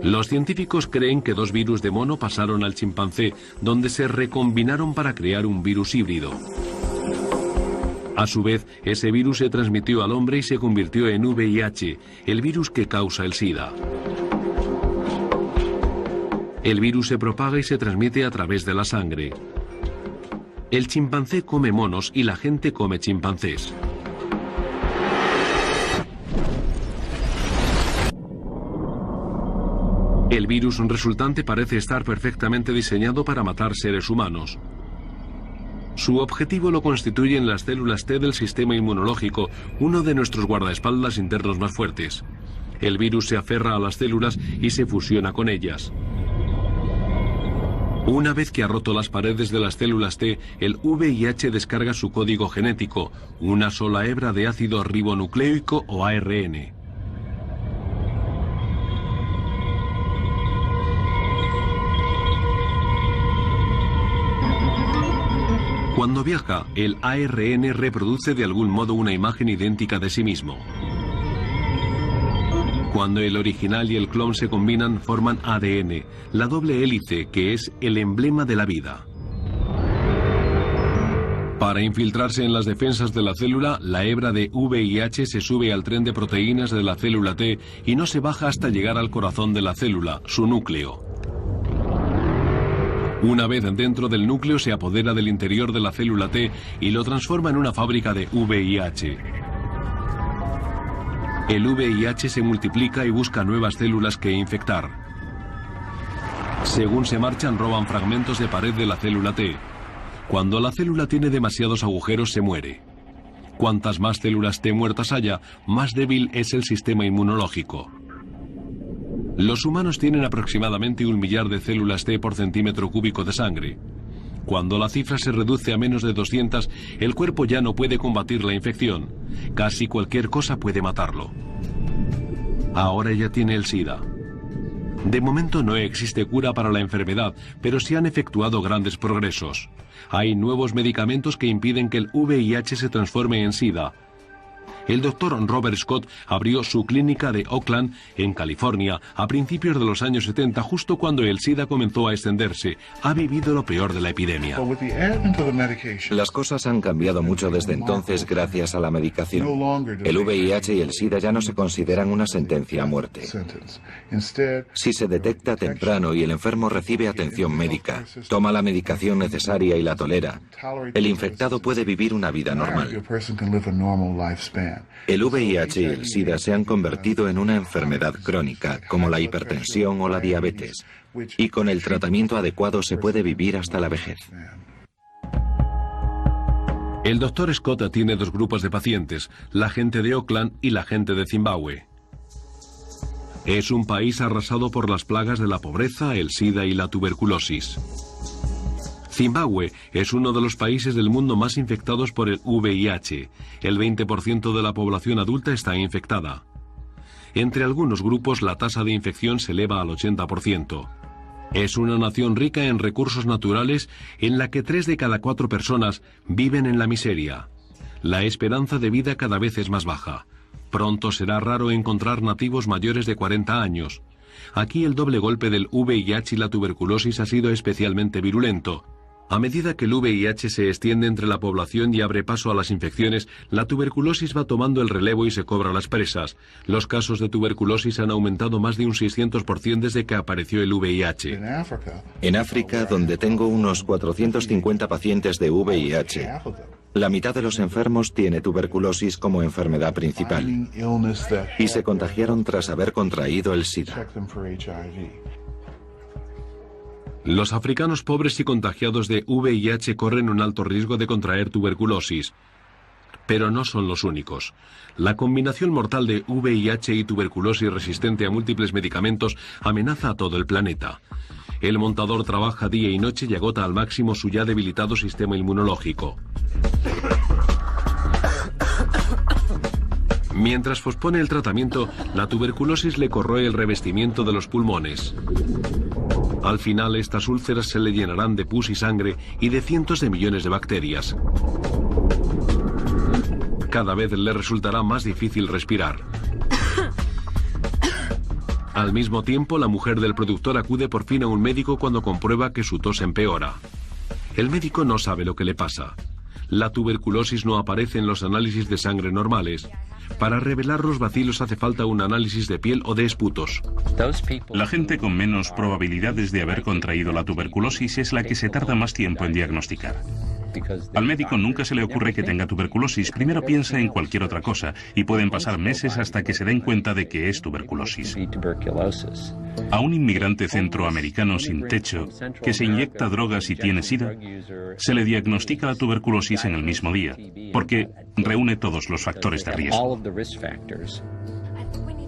Speaker 1: Los científicos creen que 2 virus de mono pasaron al chimpancé, donde se recombinaron para crear un virus híbrido. A su vez, ese virus se transmitió al hombre y se convirtió en VIH, el virus que causa el SIDA. El virus se propaga y se transmite a través de la sangre. El chimpancé come monos y la gente come chimpancés. El virus resultante parece estar perfectamente diseñado para matar seres humanos. Su objetivo lo constituyen las células T del sistema inmunológico, uno de nuestros guardaespaldas internos más fuertes. El virus se aferra a las células y se fusiona con ellas. Una vez que ha roto las paredes de las células T, el VIH descarga su código genético, una sola hebra de ácido ribonucleico o ARN. Cuando viaja, el ARN reproduce de algún modo una imagen idéntica de sí mismo. Cuando el original y el clon se combinan, forman ADN, la doble hélice que es el emblema de la vida. Para infiltrarse en las defensas de la célula, la hebra de VIH se sube al tren de proteínas de la célula T y no se baja hasta llegar al corazón de la célula, su núcleo. Una vez dentro del núcleo, se apodera del interior de la célula T y lo transforma en una fábrica de VIH. El VIH se multiplica y busca nuevas células que infectar. Según se marchan, roban fragmentos de pared de la célula T. Cuando la célula tiene demasiados agujeros, se muere. Cuantas más células T muertas haya, más débil es el sistema inmunológico. Los humanos tienen aproximadamente 1 millar de células T por centímetro cúbico de sangre. Cuando la cifra se reduce a menos de 200, el cuerpo ya no puede combatir la infección. Casi cualquier cosa puede matarlo. Ahora ella tiene el SIDA. De momento no existe cura para la enfermedad, pero se han efectuado grandes progresos. Hay nuevos medicamentos que impiden que el VIH se transforme en SIDA. El doctor Robert Scott abrió su clínica de Oakland, en California, a principios de los años 70, justo cuando el SIDA comenzó a extenderse. Ha vivido lo peor de la epidemia.
Speaker 3: Las cosas han cambiado mucho desde entonces gracias a la medicación. El VIH y el SIDA ya no se consideran una sentencia a muerte. Si se detecta temprano y el enfermo recibe atención médica, toma la medicación necesaria y la tolera, el infectado puede vivir una vida normal. El VIH y el SIDA se han convertido en una enfermedad crónica, como la hipertensión o la diabetes, y con el tratamiento adecuado se puede vivir hasta la vejez.
Speaker 1: El doctor Scott tiene dos grupos de pacientes, la gente de Oakland y la gente de Zimbabue. Es un país arrasado por las plagas de la pobreza, el SIDA y la tuberculosis. Zimbabue es uno de los países del mundo más infectados por el VIH. El 20% de la población adulta está infectada. Entre algunos grupos la tasa de infección se eleva al 80%. Es una nación rica en recursos naturales en la que 3 de cada 4 personas viven en la miseria. La esperanza de vida cada vez es más baja. Pronto será raro encontrar nativos mayores de 40 años. Aquí el doble golpe del VIH y la tuberculosis ha sido especialmente virulento. A medida que el VIH se extiende entre la población y abre paso a las infecciones, la tuberculosis va tomando el relevo y se cobra las presas. Los casos de tuberculosis han aumentado más de un 600% desde que apareció el VIH.
Speaker 3: En África, donde tengo unos 450 pacientes de VIH, la mitad de los enfermos tiene tuberculosis como enfermedad principal y se contagiaron tras haber contraído el SIDA.
Speaker 1: Los africanos pobres y contagiados de VIH corren un alto riesgo de contraer tuberculosis. Pero no son los únicos. La combinación mortal de VIH y tuberculosis resistente a múltiples medicamentos amenaza a todo el planeta. El montador trabaja día y noche y agota al máximo su ya debilitado sistema inmunológico. Mientras pospone el tratamiento, la tuberculosis le corroe el revestimiento de los pulmones. Al final, estas úlceras se le llenarán de pus y sangre y de cientos de millones de bacterias. Cada vez le resultará más difícil respirar. Al mismo tiempo, la mujer del productor acude por fin a un médico cuando comprueba que su tos empeora. El médico no sabe lo que le pasa. La tuberculosis no aparece en los análisis de sangre normales. Para revelar los bacilos hace falta un análisis de piel o de esputos.
Speaker 4: La gente con menos probabilidades de haber contraído la tuberculosis es la que se tarda más tiempo en diagnosticar. Al médico nunca se le ocurre que tenga tuberculosis, primero piensa en cualquier otra cosa y pueden pasar meses hasta que se den cuenta de que es tuberculosis. A un inmigrante centroamericano sin techo que se inyecta drogas y tiene SIDA, se le diagnostica la tuberculosis en el mismo día, porque reúne todos los factores de riesgo.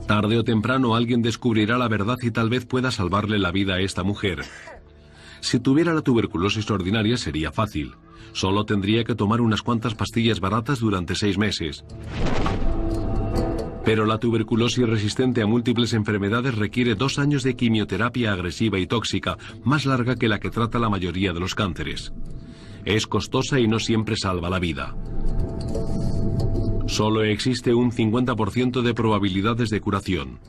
Speaker 1: Tarde o temprano alguien descubrirá la verdad y tal vez pueda salvarle la vida a esta mujer. Si tuviera la tuberculosis ordinaria sería fácil. Solo tendría que tomar unas cuantas pastillas baratas durante 6 meses. Pero la tuberculosis resistente a múltiples enfermedades requiere 2 años de quimioterapia agresiva y tóxica, más larga que la que trata la mayoría de los cánceres. Es costosa y no siempre salva la vida. Solo existe un 50% de probabilidades de curación.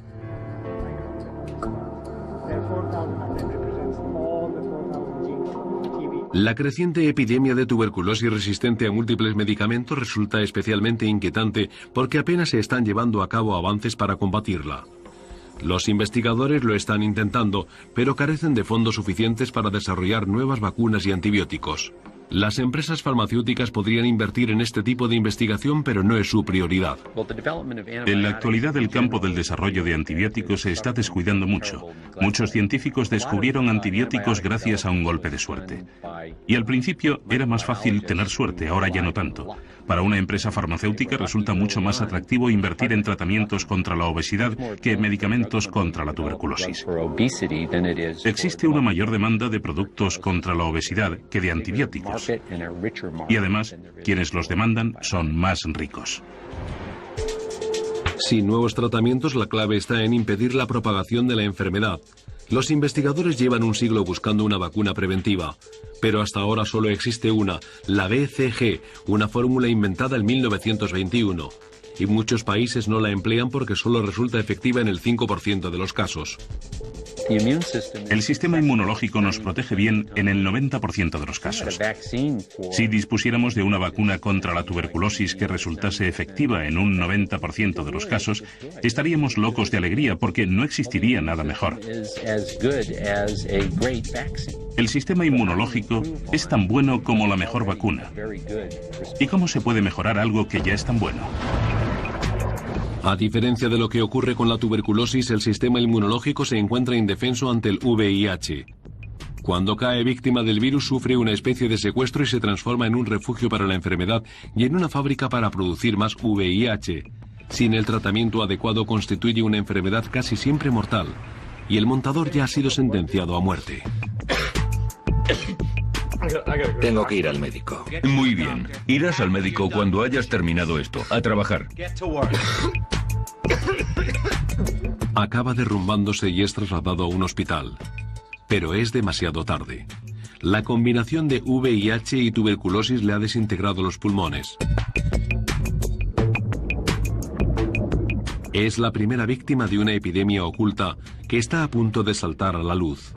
Speaker 1: La creciente epidemia de tuberculosis resistente a múltiples medicamentos resulta especialmente inquietante porque apenas se están llevando a cabo avances para combatirla. Los investigadores lo están intentando, pero carecen de fondos suficientes para desarrollar nuevas vacunas y antibióticos. Las empresas farmacéuticas podrían invertir en este tipo de investigación, pero no es su prioridad.
Speaker 4: En la actualidad, el campo del desarrollo de antibióticos se está descuidando mucho. Muchos científicos descubrieron antibióticos gracias a un golpe de suerte. Y al principio era más fácil tener suerte, ahora ya no tanto. Para una empresa farmacéutica resulta mucho más atractivo invertir en tratamientos contra la obesidad que en medicamentos contra la tuberculosis. Existe una mayor demanda de productos contra la obesidad que de antibióticos. Y además, quienes los demandan son más ricos.
Speaker 1: Sin nuevos tratamientos, la clave está en impedir la propagación de la enfermedad. Los investigadores llevan un siglo buscando una vacuna preventiva, pero hasta ahora solo existe una, la BCG, una fórmula inventada en 1921. y muchos países no la emplean porque solo resulta efectiva en el 5% de los casos.
Speaker 4: El sistema inmunológico nos protege bien en el 90% de los casos. Si dispusiéramos de una vacuna contra la tuberculosis que resultase efectiva en un 90% de los casos, estaríamos locos de alegría porque no existiría nada mejor. El sistema inmunológico es tan bueno como la mejor vacuna. ¿Y cómo se puede mejorar algo que ya es tan bueno?
Speaker 1: A diferencia de lo que ocurre con la tuberculosis, el sistema inmunológico se encuentra indefenso ante el VIH. Cuando cae víctima del virus, sufre una especie de secuestro y se transforma en un refugio para la enfermedad y en una fábrica para producir más VIH. Sin el tratamiento adecuado, constituye una enfermedad casi siempre mortal. Y el montador ya ha sido sentenciado a muerte.
Speaker 3: Tengo que ir al médico.
Speaker 2: Muy bien. Irás al médico cuando hayas terminado esto. A trabajar.
Speaker 1: Acaba derrumbándose y es trasladado a un hospital. Pero es demasiado tarde. La combinación de VIH y tuberculosis le ha desintegrado los pulmones. Es la primera víctima de una epidemia oculta que está a punto de saltar a la luz.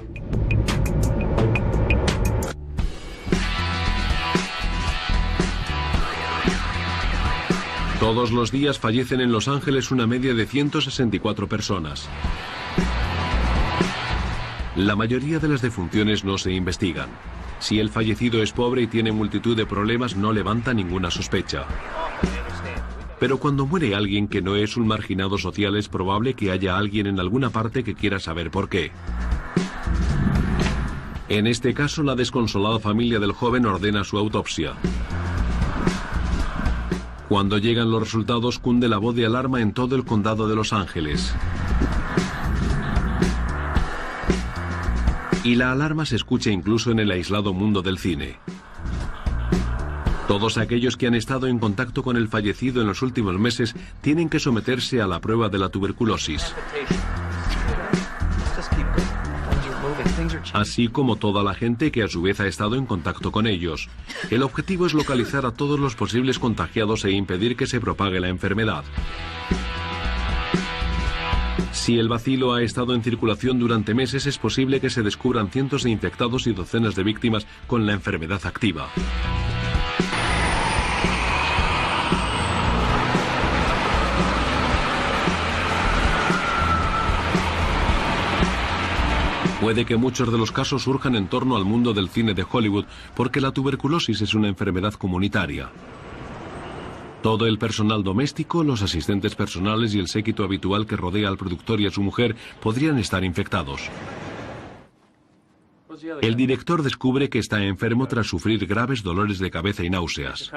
Speaker 1: Todos los días fallecen en Los Ángeles una media de 164 personas. La mayoría de las defunciones no se investigan. Si el fallecido es pobre y tiene multitud de problemas, no levanta ninguna sospecha. Pero cuando muere alguien que no es un marginado social, es probable que haya alguien en alguna parte que quiera saber por qué. En este caso, la desconsolada familia del joven ordena su autopsia. Cuando llegan los resultados, cunde la voz de alarma en todo el condado de Los Ángeles. Y la alarma se escucha incluso en el aislado mundo del cine. Todos aquellos que han estado en contacto con el fallecido en los últimos meses tienen que someterse a la prueba de la tuberculosis. Así como toda la gente que a su vez ha estado en contacto con ellos. El objetivo es localizar a todos los posibles contagiados e impedir que se propague la enfermedad. Si el bacilo ha estado en circulación durante meses, es posible que se descubran cientos de infectados y docenas de víctimas con la enfermedad activa. Puede que muchos de los casos surjan en torno al mundo del cine de Hollywood, porque la tuberculosis es una enfermedad comunitaria. Todo el personal doméstico, los asistentes personales y el séquito habitual que rodea al productor y a su mujer podrían estar infectados. El director descubre que está enfermo tras sufrir graves dolores de cabeza y náuseas.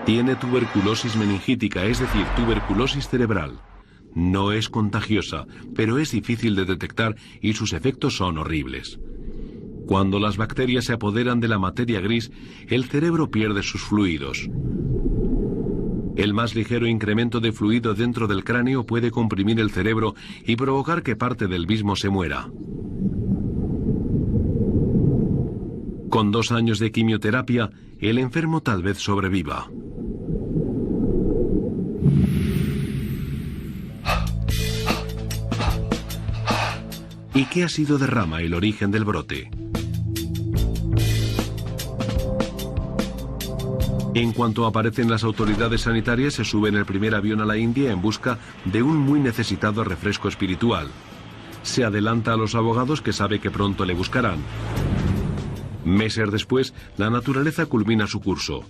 Speaker 1: Tiene tuberculosis meningítica, es decir, tuberculosis cerebral. No es contagiosa, pero es difícil de detectar y sus efectos son horribles. Cuando las bacterias se apoderan de la materia gris, el cerebro pierde sus fluidos. El más ligero incremento de fluido dentro del cráneo puede comprimir el cerebro y provocar que parte del mismo se muera. Con 2 años de quimioterapia, el enfermo tal vez sobreviva. ¿Y qué ha sido de Rama el origen del brote? En cuanto aparecen las autoridades sanitarias, se sube en el primer avión a la India en busca de un muy necesitado refresco espiritual. Se adelanta a los abogados que sabe que pronto le buscarán. Meses después, la naturaleza culmina su curso.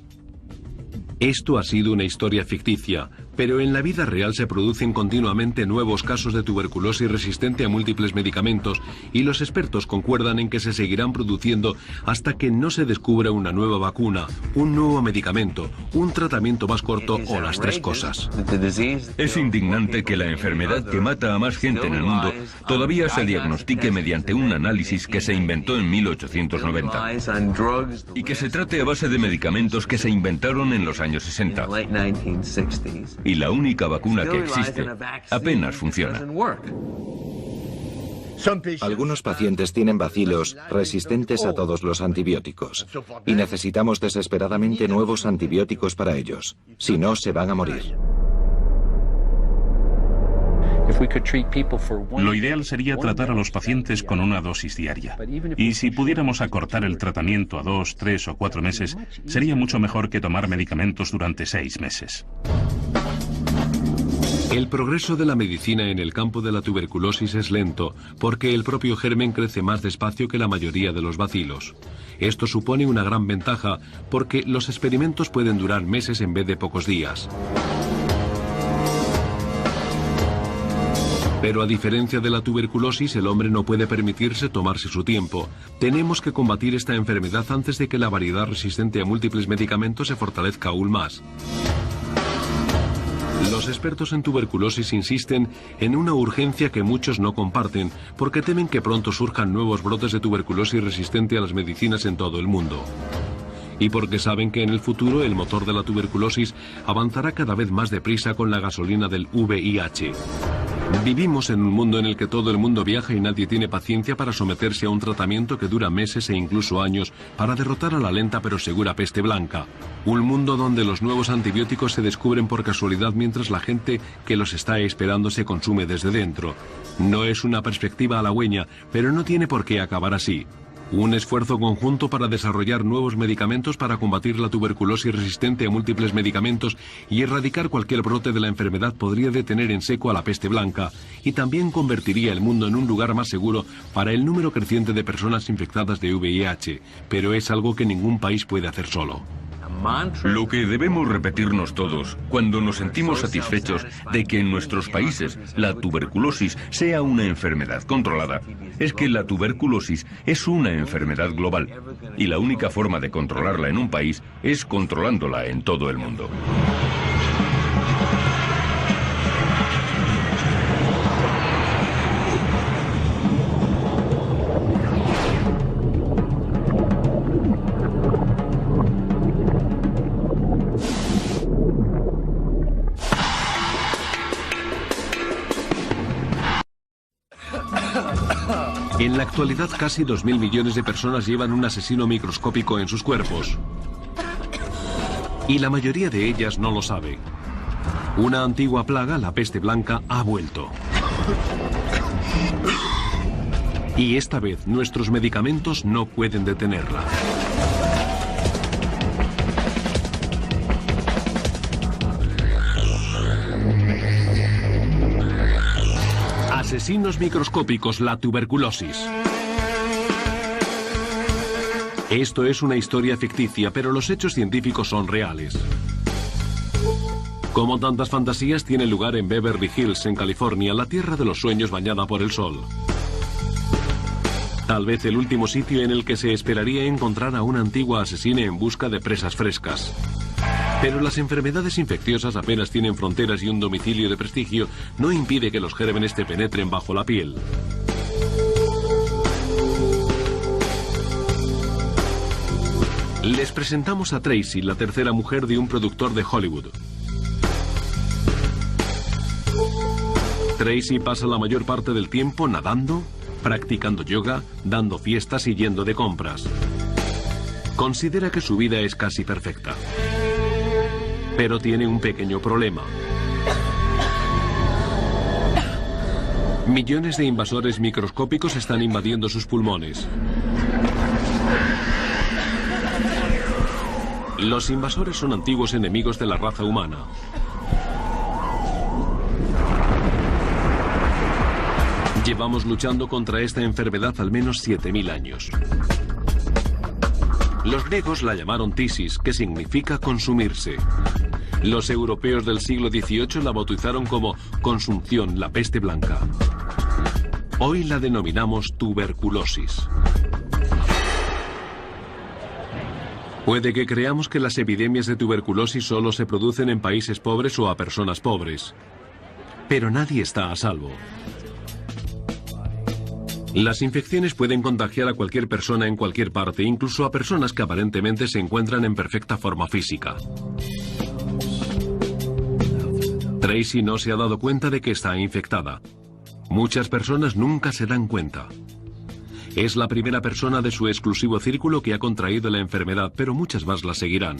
Speaker 1: Esto ha sido una historia ficticia, pero en la vida real se producen continuamente nuevos casos de tuberculosis resistente a múltiples medicamentos y los expertos concuerdan en que se seguirán produciendo hasta que no se descubra una nueva vacuna, un nuevo medicamento, un tratamiento más corto o las 3 cosas.
Speaker 2: Es indignante que la enfermedad que mata a más gente en el mundo todavía se diagnostique mediante un análisis que se inventó en 1890 y que se trate a base de medicamentos que se inventaron en los años 60. Y la única vacuna que existe apenas funciona.
Speaker 3: Algunos pacientes tienen bacilos resistentes a todos los antibióticos y necesitamos desesperadamente nuevos antibióticos para ellos. Si no, se van a morir.
Speaker 4: Lo ideal sería tratar a los pacientes con una dosis diaria. Y si pudiéramos acortar el tratamiento a 2, 3 o 4 meses, sería mucho mejor que tomar medicamentos durante 6 meses.
Speaker 1: El progreso de la medicina en el campo de la tuberculosis es lento, porque el propio germen crece más despacio que la mayoría de los bacilos. Esto supone una gran ventaja, porque los experimentos pueden durar meses en vez de pocos días. Pero a diferencia de la tuberculosis, el hombre no puede permitirse tomarse su tiempo. Tenemos que combatir esta enfermedad antes de que la variedad resistente a múltiples medicamentos se fortalezca aún más. Los expertos en tuberculosis insisten en una urgencia que muchos no comparten, porque temen que pronto surjan nuevos brotes de tuberculosis resistente a las medicinas en todo el mundo. Y porque saben que en el futuro el motor de la tuberculosis avanzará cada vez más deprisa con la gasolina del VIH. Vivimos en un mundo en el que todo el mundo viaja y nadie tiene paciencia para someterse a un tratamiento que dura meses e incluso años para derrotar a la lenta pero segura peste blanca. Un mundo donde los nuevos antibióticos se descubren por casualidad mientras la gente que los está esperando se consume desde dentro. No es una perspectiva halagüeña, pero no tiene por qué acabar así. Un esfuerzo conjunto para desarrollar nuevos medicamentos para combatir la tuberculosis resistente a múltiples medicamentos y erradicar cualquier brote de la enfermedad podría detener en seco a la peste blanca y también convertiría el mundo en un lugar más seguro para el número creciente de personas infectadas de VIH, pero es algo que ningún país puede hacer solo.
Speaker 2: Lo que debemos repetirnos todos cuando nos sentimos satisfechos de que en nuestros países la tuberculosis sea una enfermedad controlada es que la tuberculosis es una enfermedad global y la única forma de controlarla en un país es controlándola en todo el mundo.
Speaker 1: En la actualidad, casi 2.000 millones de personas llevan un asesino microscópico en sus cuerpos. Y la mayoría de ellas no lo sabe. Una antigua plaga, la peste blanca, ha vuelto. Y esta vez nuestros medicamentos no pueden detenerla. Asesinos microscópicos, la tuberculosis. Esto es una historia ficticia, pero los hechos científicos son reales. Como tantas fantasías, tiene lugar en Beverly Hills, en California, la tierra de los sueños bañada por el sol. Tal vez el último sitio en el que se esperaría encontrar a una antigua asesina en busca de presas frescas. Pero las enfermedades infecciosas apenas tienen fronteras y un domicilio de prestigio no impide que los gérmenes te penetren bajo la piel. Les presentamos a Tracy, la tercera mujer de un productor de Hollywood. Tracy pasa la mayor parte del tiempo nadando, practicando yoga, dando fiestas y yendo de compras. Considera que su vida es casi perfecta. Pero tiene un pequeño problema. Millones de invasores microscópicos están invadiendo sus pulmones. Los invasores son antiguos enemigos de la raza humana. Llevamos luchando contra esta enfermedad al menos 7.000 años. Los griegos la llamaron tisis, que significa consumirse. Los europeos del siglo XVIII la bautizaron como consunción, la peste blanca. Hoy la denominamos tuberculosis. Puede que creamos que las epidemias de tuberculosis solo se producen en países pobres o a personas pobres. Pero nadie está a salvo. Las infecciones pueden contagiar a cualquier persona en cualquier parte, incluso a personas que aparentemente se encuentran en perfecta forma física. Tracy no se ha dado cuenta de que está infectada. Muchas personas nunca se dan cuenta. Es la primera persona de su exclusivo círculo que ha contraído la enfermedad, pero muchas más la seguirán.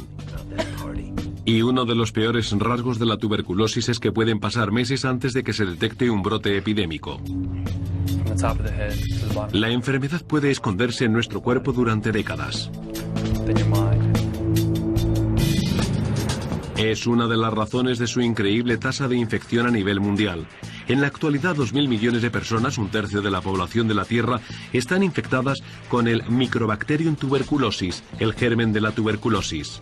Speaker 1: Y uno de los peores rasgos de la tuberculosis es que pueden pasar meses antes de que se detecte un brote epidémico. La enfermedad puede esconderse en nuestro cuerpo durante décadas. Es una de las razones de su increíble tasa de infección a nivel mundial. En la actualidad, 2.000 millones de personas, un tercio de la población de la Tierra, están infectadas con el Microbacterium tuberculosis, el germen de la tuberculosis.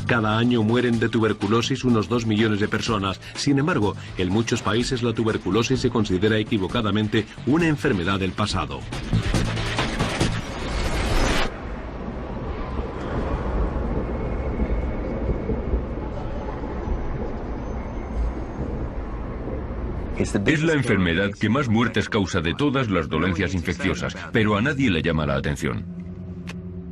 Speaker 1: Cada año mueren de tuberculosis unos 2 millones de personas. Sin embargo, en muchos países la tuberculosis se considera equivocadamente una enfermedad del pasado.
Speaker 2: Es la enfermedad que más muertes causa de todas las dolencias infecciosas, pero a nadie le llama la atención.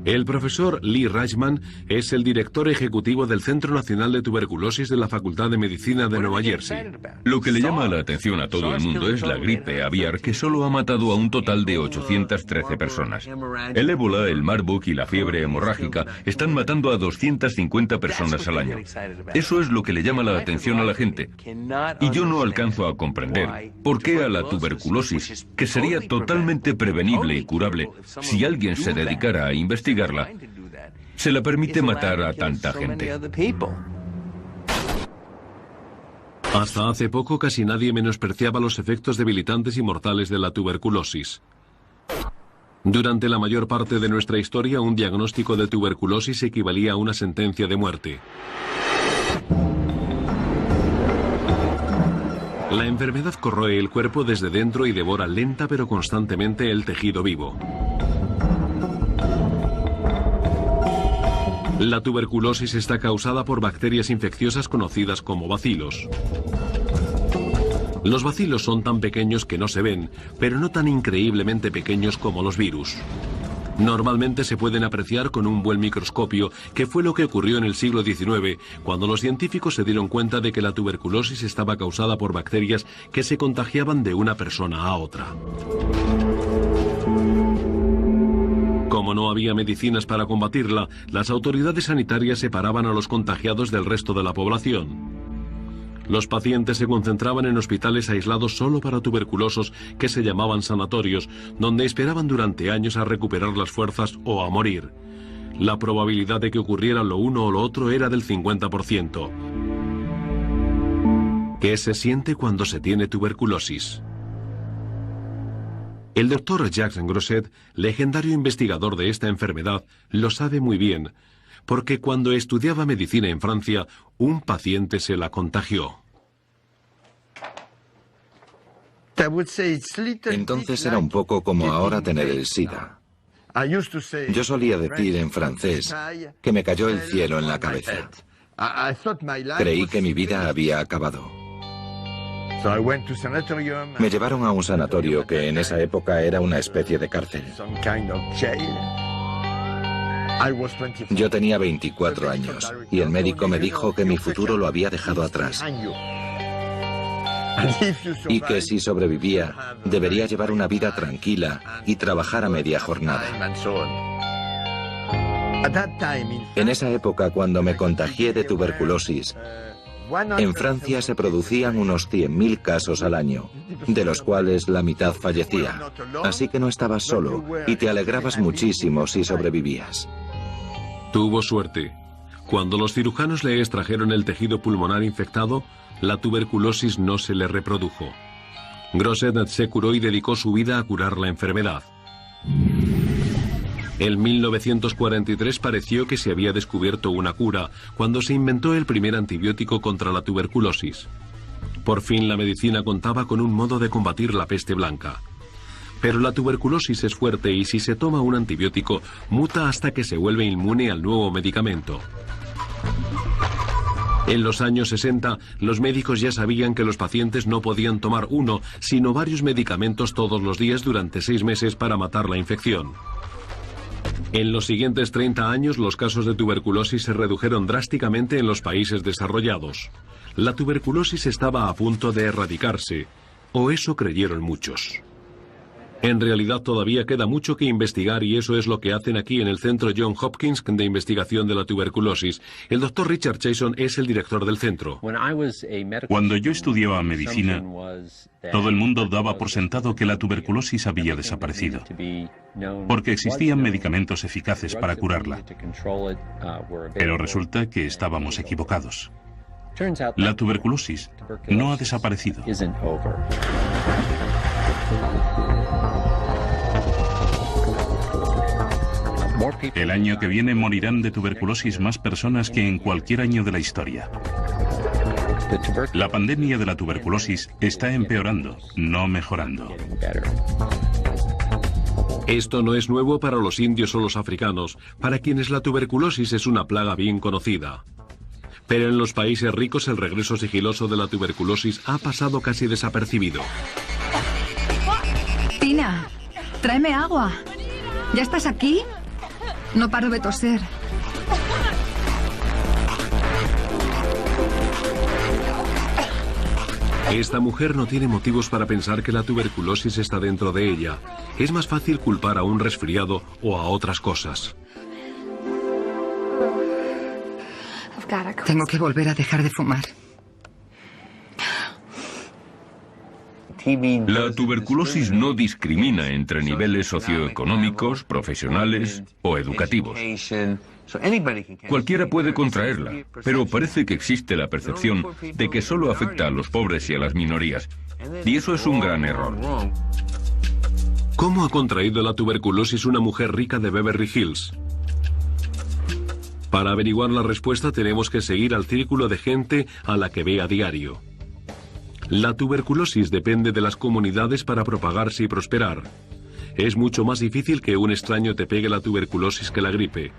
Speaker 1: El profesor Lee Reichman es el director ejecutivo del Centro Nacional de Tuberculosis de la Facultad de Medicina de Nueva Jersey.
Speaker 2: Lo que le llama la atención a todo el mundo es la gripe aviar, que solo ha matado a un total de 813 personas. El ébola, el Marburg y la fiebre hemorrágica están matando a 250 personas al año. Eso es lo que le llama la atención a la gente. Y yo no alcanzo a comprender por qué a la tuberculosis, que sería totalmente prevenible y curable si alguien se dedicara a investigar, se le permite matar a tanta gente.
Speaker 1: Hasta hace poco casi nadie menospreciaba los efectos debilitantes y mortales de la tuberculosis. Durante la mayor parte de nuestra historia, un diagnóstico de tuberculosis equivalía a una sentencia de muerte. La enfermedad corroe el cuerpo desde dentro y devora lenta pero constantemente el tejido vivo. La tuberculosis está causada por bacterias infecciosas conocidas como bacilos. Los bacilos son tan pequeños que no se ven, pero no tan increíblemente pequeños como los virus. Normalmente se pueden apreciar con un buen microscopio, que fue lo que ocurrió en el siglo XIX, cuando los científicos se dieron cuenta de que la tuberculosis estaba causada por bacterias que se contagiaban de una persona a otra. Como no había medicinas para combatirla, las autoridades sanitarias separaban a los contagiados del resto de la población. Los pacientes se concentraban en hospitales aislados solo para tuberculosos que se llamaban sanatorios, donde esperaban durante años a recuperar las fuerzas o a morir. La probabilidad de que ocurriera lo uno o lo otro era del 50%. ¿Qué se siente cuando se tiene tuberculosis? El doctor Jacques Grosset, legendario investigador de esta enfermedad, lo sabe muy bien, porque cuando estudiaba medicina en Francia, un paciente se la contagió.
Speaker 3: Entonces era un poco como ahora tener el SIDA. Yo solía decir en francés que me cayó el cielo en la cabeza. Creí que mi vida había acabado. Me llevaron a un sanatorio que en esa época era una especie de cárcel. Yo tenía 24 años y el médico me dijo que mi futuro lo había dejado atrás y que si sobrevivía debería llevar una vida tranquila y trabajar a media jornada. En esa época, cuando me contagié de tuberculosis, en Francia se producían unos 100.000 casos al año, de los cuales la mitad fallecía. Así que no estabas solo y te alegrabas muchísimo si sobrevivías.
Speaker 1: Tuvo suerte. Cuando los cirujanos le extrajeron el tejido pulmonar infectado, la tuberculosis no se le reprodujo. Grosset se curó y dedicó su vida a curar la enfermedad. En 1943 pareció que se había descubierto una cura, cuando se inventó el primer antibiótico contra la tuberculosis. Por fin la medicina contaba con un modo de combatir la peste blanca. Pero la tuberculosis es fuerte y si se toma un antibiótico, muta hasta que se vuelve inmune al nuevo medicamento. En los años 60, los médicos ya sabían que los pacientes no podían tomar uno, sino varios medicamentos todos los días durante 6 meses para matar la infección. En los siguientes 30 años, los casos de tuberculosis se redujeron drásticamente en los países desarrollados. La tuberculosis estaba a punto de erradicarse, O eso creyeron muchos. En realidad todavía queda mucho que investigar y eso es lo que hacen aquí en el Centro John Hopkins de Investigación de la Tuberculosis. El Dr. Richard Chason es el director del centro.
Speaker 4: Cuando yo estudiaba medicina, todo el mundo daba por sentado que la tuberculosis había desaparecido, porque existían medicamentos eficaces para curarla. Pero resulta que estábamos equivocados. La tuberculosis no ha desaparecido. El año que viene morirán de tuberculosis más personas que en cualquier año de la historia. La pandemia de la tuberculosis está empeorando, no mejorando.
Speaker 1: Esto no es nuevo para los indios o los africanos, para quienes la tuberculosis es una plaga bien conocida. Pero en los países ricos el regreso sigiloso de la tuberculosis ha pasado casi desapercibido.
Speaker 5: Tina, tráeme agua. ¿Ya estás aquí? No paro de toser.
Speaker 1: Esta mujer no tiene motivos para pensar que la tuberculosis está dentro de ella. Es más fácil culpar a un resfriado o a otras cosas.
Speaker 5: Tengo que volver a dejar de fumar.
Speaker 2: La tuberculosis no discrimina entre niveles socioeconómicos, profesionales o educativos. Cualquiera puede contraerla, pero parece que existe la percepción de que solo afecta a los pobres y a las minorías. Y eso es un gran error.
Speaker 1: ¿Cómo ha contraído la tuberculosis una mujer rica de Beverly Hills? Para averiguar la respuesta tenemos que seguir al círculo de gente a la que ve a diario. La tuberculosis depende de las comunidades para propagarse y prosperar. Es mucho más difícil que un extraño te pegue la tuberculosis que la gripe.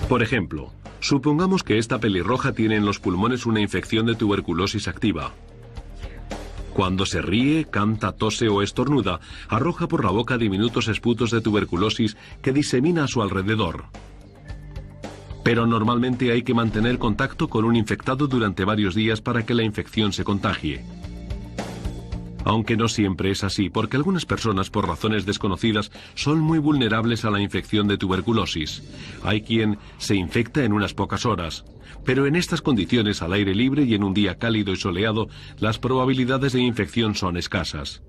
Speaker 1: Por ejemplo, supongamos que esta pelirroja tiene en los pulmones una infección de tuberculosis activa. Cuando se ríe, canta, tose o estornuda, arroja por la boca diminutos esputos de tuberculosis que disemina a su alrededor. Pero normalmente hay que mantener contacto con un infectado durante varios días para que la infección se contagie. Aunque no siempre es así, porque algunas personas, por razones desconocidas, son muy vulnerables a la infección de tuberculosis. Hay quien se infecta en unas pocas horas. Pero en estas condiciones, al aire libre y en un día cálido y soleado, las probabilidades de infección son escasas.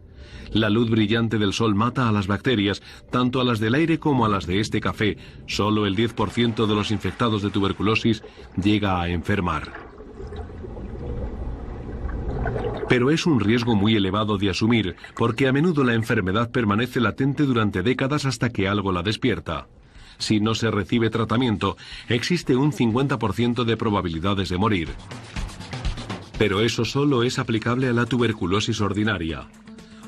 Speaker 1: La luz brillante del sol mata a las bacterias, tanto a las del aire como a las de este café. Solo el 10% de los infectados de tuberculosis llega a enfermar. Pero es un riesgo muy elevado de asumir, porque a menudo la enfermedad permanece latente durante décadas hasta que algo la despierta. Si no se recibe tratamiento, existe un 50% de probabilidades de morir. Pero eso solo es aplicable a la tuberculosis ordinaria.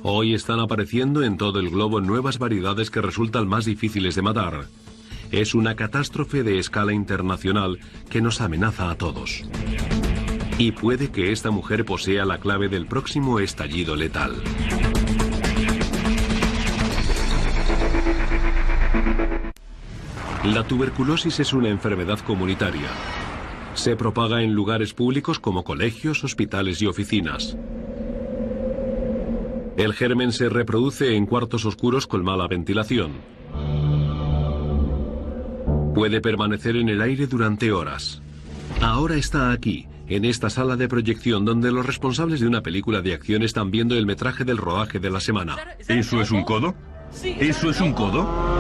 Speaker 1: Hoy están apareciendo en todo el globo nuevas variedades que resultan más difíciles de matar. Es una catástrofe de escala internacional que nos amenaza a todos. Y puede que esta mujer posea la clave del próximo estallido letal. La tuberculosis es una enfermedad comunitaria. Se propaga en lugares públicos como colegios, hospitales y oficinas. El germen se reproduce en cuartos oscuros con mala ventilación. Puede permanecer en el aire durante horas. Ahora está aquí, en esta sala de proyección donde los responsables de una película de acción están viendo el metraje del rodaje de la semana.
Speaker 2: ¿Eso es un codo? ¿Eso es un codo?